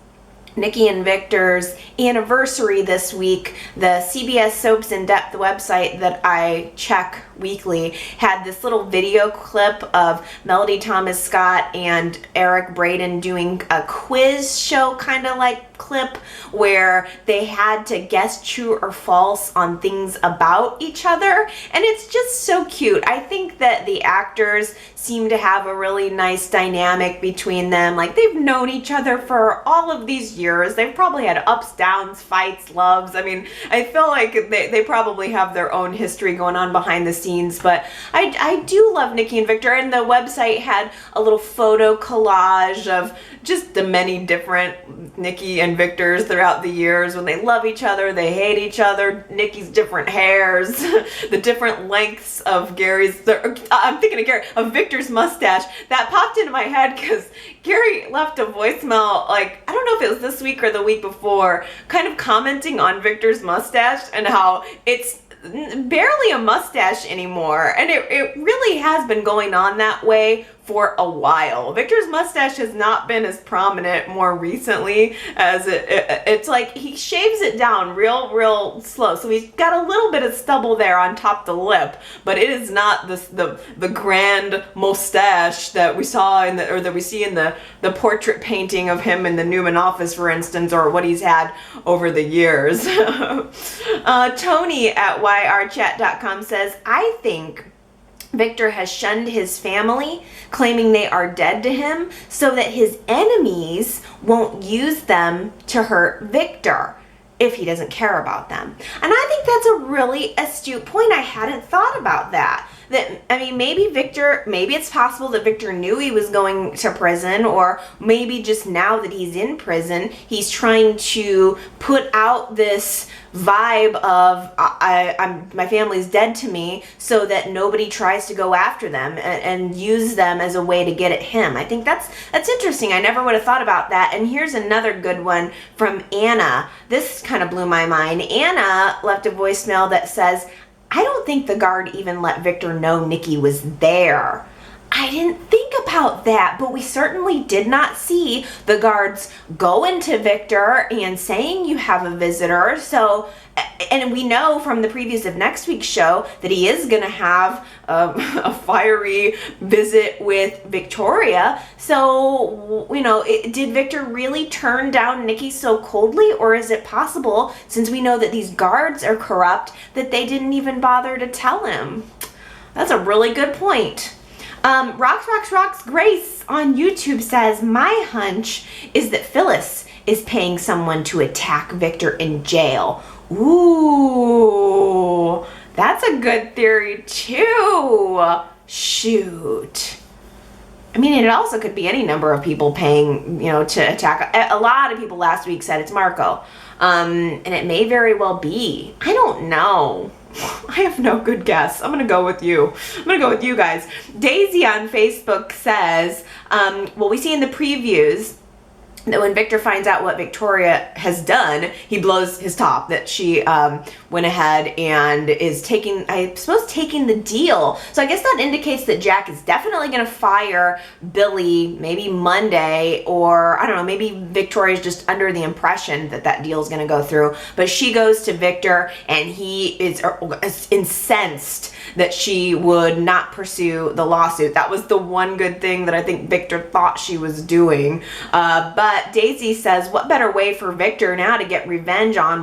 [SPEAKER 1] Nikki and Victor's anniversary this week, the CBS Soaps In Depth website that I check weekly had this little video clip of Melody Thomas Scott and Eric Braeden doing a quiz show kind of like clip where they had to guess true or false on things about each other, and it's just so cute. I think that the actors seem to have a really nice dynamic between them. Like, they've known each other for all of these years. They've probably had ups, downs, fights, loves. I mean, I feel like they probably have their own history going on behind the scenes, but I do love Nikki and Victor, and the website had a little photo collage of just the many different Nikki and Victors throughout the years when they love each other, they hate each other, Nikki's different hairs, the different lengths of of Victor's mustache. That popped into my head because Gary left a voicemail, like, I don't know if it was this week or the week before, kind of commenting on Victor's mustache and how it's barely a mustache anymore, and it really has been going on that way for a while. Victor's mustache has not been as prominent more recently, as it's like he shaves it down real slow, so he's got a little bit of stubble there on top of the lip, but it is not the grand mustache that we saw that we see in the portrait painting of him in the Newman office, for instance, or what he's had over the years. Tony at yrchat.com says, I think Victor has shunned his family, claiming they are dead to him, so that his enemies won't use them to hurt Victor. if he doesn't care about them. And I think that's a really astute point. I hadn't thought about that. I mean, maybe it's possible that Victor knew he was going to prison, or maybe just now that he's in prison, he's trying to put out this vibe of my family's dead to me, so that nobody tries to go after them and use them as a way to get at him. I think that's interesting. I never would have thought about that. And here's another good one from Anna. This kind of blew my mind. Anna left a voicemail that says, I don't think the guard even let Victor know Nikki was there. I didn't think about that, but we certainly did not see the guards go into Victor and saying you have a visitor. So, and we know from the previews of next week's show that he is going to have a fiery visit with Victoria. So, did Victor really turn down Nikki so coldly, or is it possible, since we know that these guards are corrupt, that they didn't even bother to tell him? That's a really good point. Rocks Grace on YouTube says, my hunch is that Phyllis is paying someone to attack Victor in jail. Ooh, that's a good theory too. Shoot. I mean, it also could be any number of people paying, to attack. A lot of people last week said it's Marco. And it may very well be. I don't know. I have no good guess. I'm going to go with you. I'm going to go with you guys. Daisy on Facebook says, we see in the previews that when Victor finds out what Victoria has done, he blows his top, that she went ahead and is taking the deal. So I guess that indicates that Jack is definitely going to fire Billy maybe Monday, or I don't know, maybe Victoria's just under the impression that that deal is going to go through. But she goes to Victor and he is incensed that she would not pursue the lawsuit. That was the one good thing that I think Victor thought she was doing. But Daisy says, what better way for Victor now to get revenge on,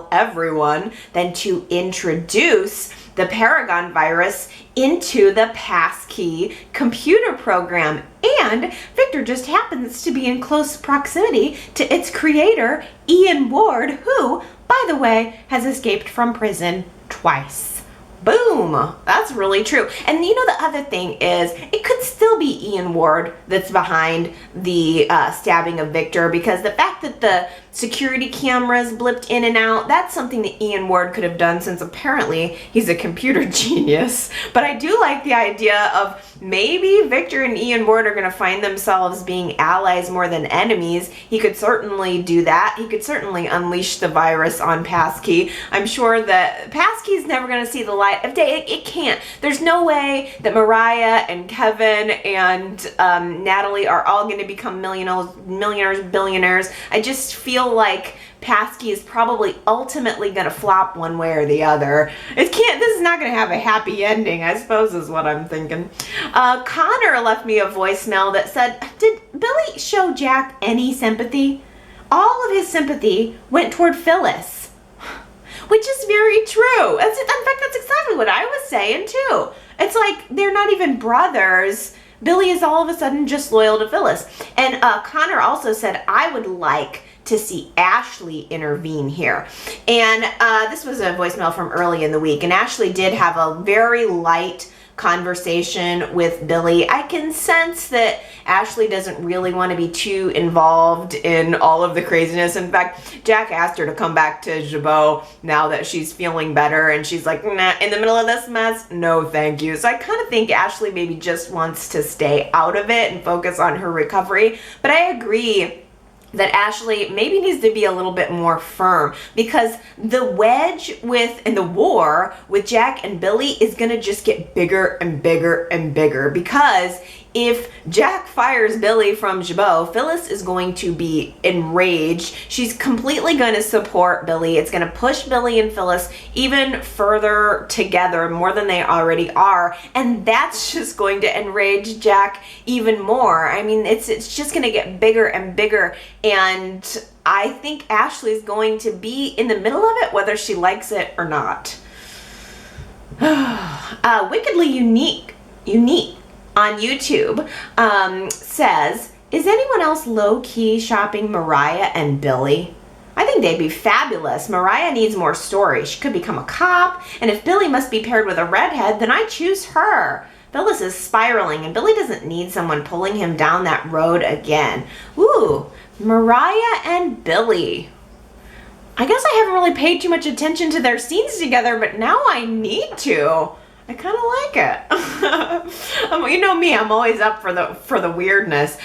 [SPEAKER 1] everyone, than to introduce the Paragon virus into the passkey computer program. And Victor just happens to be in close proximity to its creator, Ian Ward, who, by the way, has escaped from prison twice. Boom! That's really true. And the other thing is, it could still be Ian Ward that's behind the stabbing of Victor, because the fact that the security cameras blipped in and out, that's something that Ian Ward could have done, since apparently he's a computer genius. But I do like the idea of maybe Victor and Ian Ward are going to find themselves being allies more than enemies. He could certainly do that. He could certainly unleash the virus on Passkey. I'm sure that Passkey's never going to see the light of day. It can't. There's no way that Mariah and Kevin and Natalie are all going to become millionaires, billionaires. I just feel like Passkey is probably ultimately going to flop one way or the other. This is not going to have a happy ending, I suppose, is what I'm thinking. Connor left me a voicemail that said, did Billy show Jack any sympathy? All of his sympathy went toward Phyllis, which is very true. In fact, that's exactly what I was saying too. It's like they're not even brothers. Billy is all of a sudden just loyal to Phyllis. And Connor also said, I would like to see Ashley intervene here. And this was a voicemail from early in the week, and Ashley did have a very light conversation with Billy. I can sense that Ashley doesn't really want to be too involved in all of the craziness. In fact, Jack asked her to come back to Jabot now that she's feeling better, and she's like, nah, in the middle of this mess, no thank you. So I kind of think Ashley maybe just wants to stay out of it and focus on her recovery. But I agree that Ashley maybe needs to be a little bit more firm, because the wedge and the war with Jack and Billy is going to just get bigger and bigger and bigger, because if Jack fires Billy from Jabot, Phyllis is going to be enraged. She's completely going to support Billy. It's going to push Billy and Phyllis even further together, more than they already are. And that's just going to enrage Jack even more. I mean, it's just going to get bigger and bigger. And I think Ashley's going to be in the middle of it, whether she likes it or not. Wickedly Unique on YouTube says, is anyone else low-key shopping Mariah and Billy? I think they'd be fabulous. Mariah needs more story. She could become a cop, and if Billy must be paired with a redhead, then I choose her. Phyllis is spiraling, and Billy doesn't need someone pulling him down that road again. Ooh, Mariah and Billy. I guess I haven't really paid too much attention to their scenes together, but now I need to. I kind of like it. You know me, I'm always up for the weirdness.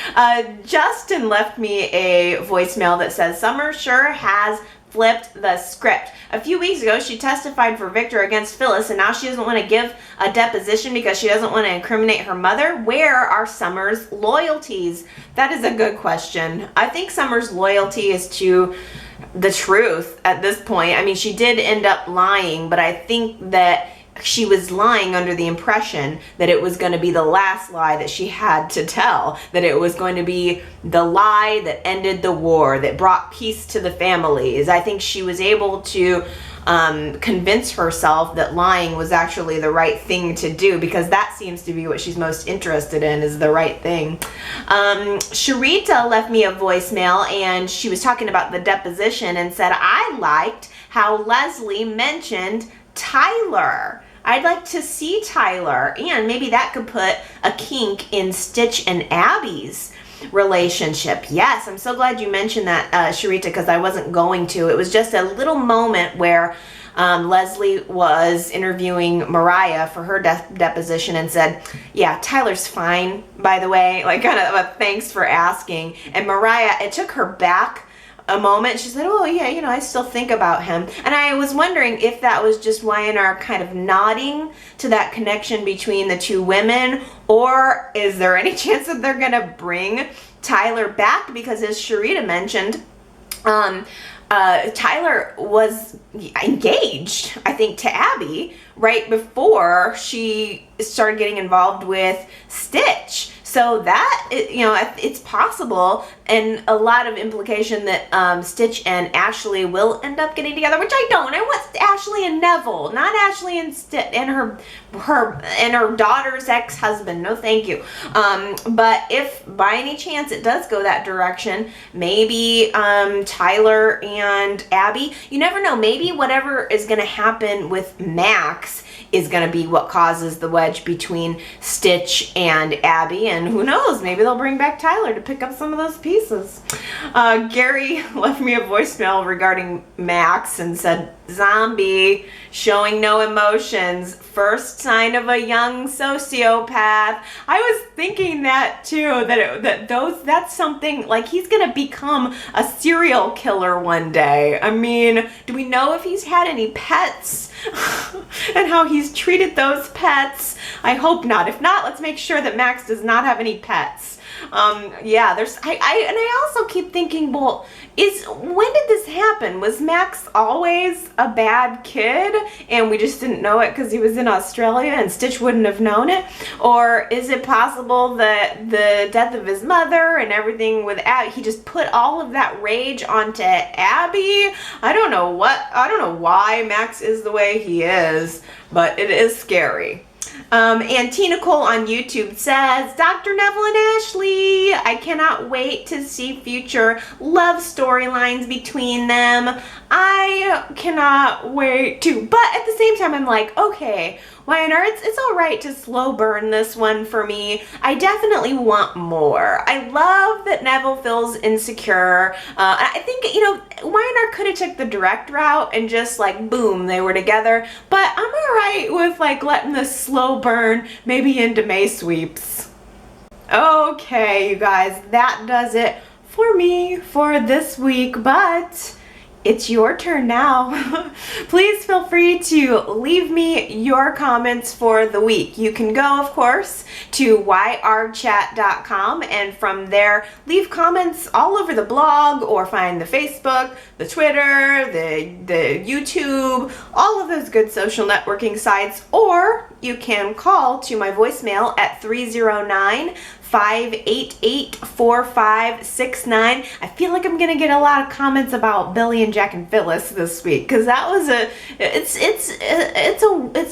[SPEAKER 1] Justin left me a voicemail that says, Summer sure has flipped the script. A few weeks ago, she testified for Victor against Phyllis, and now she doesn't want to give a deposition because she doesn't want to incriminate her mother. Where are Summer's loyalties? That is a good question. I think Summer's loyalty is to the truth at this point. I mean, she did end up lying, but I think that she was lying under the impression that it was going to be the last lie that she had to tell, that it was going to be the lie that ended the war, that brought peace to the families. I think she was able to convince herself that lying was actually the right thing to do, because that seems to be what she's most interested in, is the right thing. Sharita left me a voicemail, and she was talking about the deposition and said, I liked how Leslie mentioned Tyler. I'd like to see Tyler, and maybe that could put a kink in Stitch and Abby's relationship. Yes, I'm so glad you mentioned that, Sharita, because I wasn't going to. It was just a little moment where Leslie was interviewing Mariah for her deposition and said, yeah, Tyler's fine, by the way, like kind of a thanks for asking. And Mariah, it took her back a moment. She said, oh yeah, I still think about him. And I was wondering if that was just Y&R kind of nodding to that connection between the two women, or is there any chance that they're gonna bring Tyler back? Because as Sharita mentioned, Tyler was engaged, I think, to Abby right before she started getting involved with Stitch. So that, it's possible, and a lot of implication that Stitch and Ashley will end up getting together, which I don't. I want Ashley and Nevil, not Ashley and Stitch and her daughter's ex-husband. No, thank you. But if by any chance it does go that direction, maybe Tyler and Abby. You never know. Maybe whatever is going to happen with Max is going to be what causes the wedge between Stitch and Abby, and who knows, maybe they'll bring back Tyler to pick up some of those pieces. Gary left me a voicemail regarding Max and said, zombie, showing no emotions, first sign of a young sociopath. I was thinking that too, that's something, like he's gonna become a serial killer one day. I mean, do we know if he's had any pets and how he's treated those pets? I hope not. If not, let's make sure that Max does not have any pets. Yeah, I also keep thinking, well, when did this happen? Was Max always a bad kid and we just didn't know it because he was in Australia and Stitch wouldn't have known it? Or is it possible that the death of his mother and everything with Abby, he just put all of that rage onto Abby? I don't know why Max is the way he is, but it is scary. And Tina Cole on YouTube says, Dr. Nevil and Ashley, I cannot wait to see future love storylines between them. I cannot wait to, but at the same time I'm like, okay, Y&R, it's all right to slow burn this one for me. I definitely want more. I love that Nevil feels insecure. I think, Y&R could have took the direct route and just like, boom, they were together. But I'm all right with like letting this slow burn maybe into May sweeps. Okay, you guys, that does it for me for this week, but it's your turn now. Please feel free to leave me your comments for the week. You can go, of course, to yrchat.com, and from there leave comments all over the blog, or find the Facebook, the Twitter, the YouTube, all of those good social networking sites, or you can call to my voicemail at 309 5884569. I feel like I'm gonna get a lot of comments about Billy and Jack and Phyllis this week, because that was it's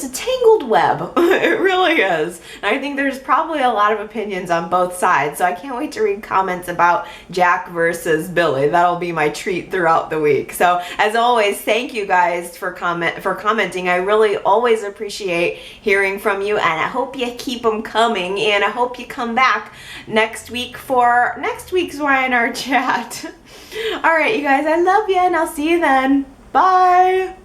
[SPEAKER 1] a tangled web. It really is. And I think there's probably a lot of opinions on both sides, so I can't wait to read comments about Jack versus Billy. That'll be my treat throughout the week. So as always, thank you guys for commenting. I really always appreciate hearing from you, and I hope you keep them coming, and I hope you come back next week for next week's Y&R chat. All right, you guys, I love you, and I'll see you then. Bye.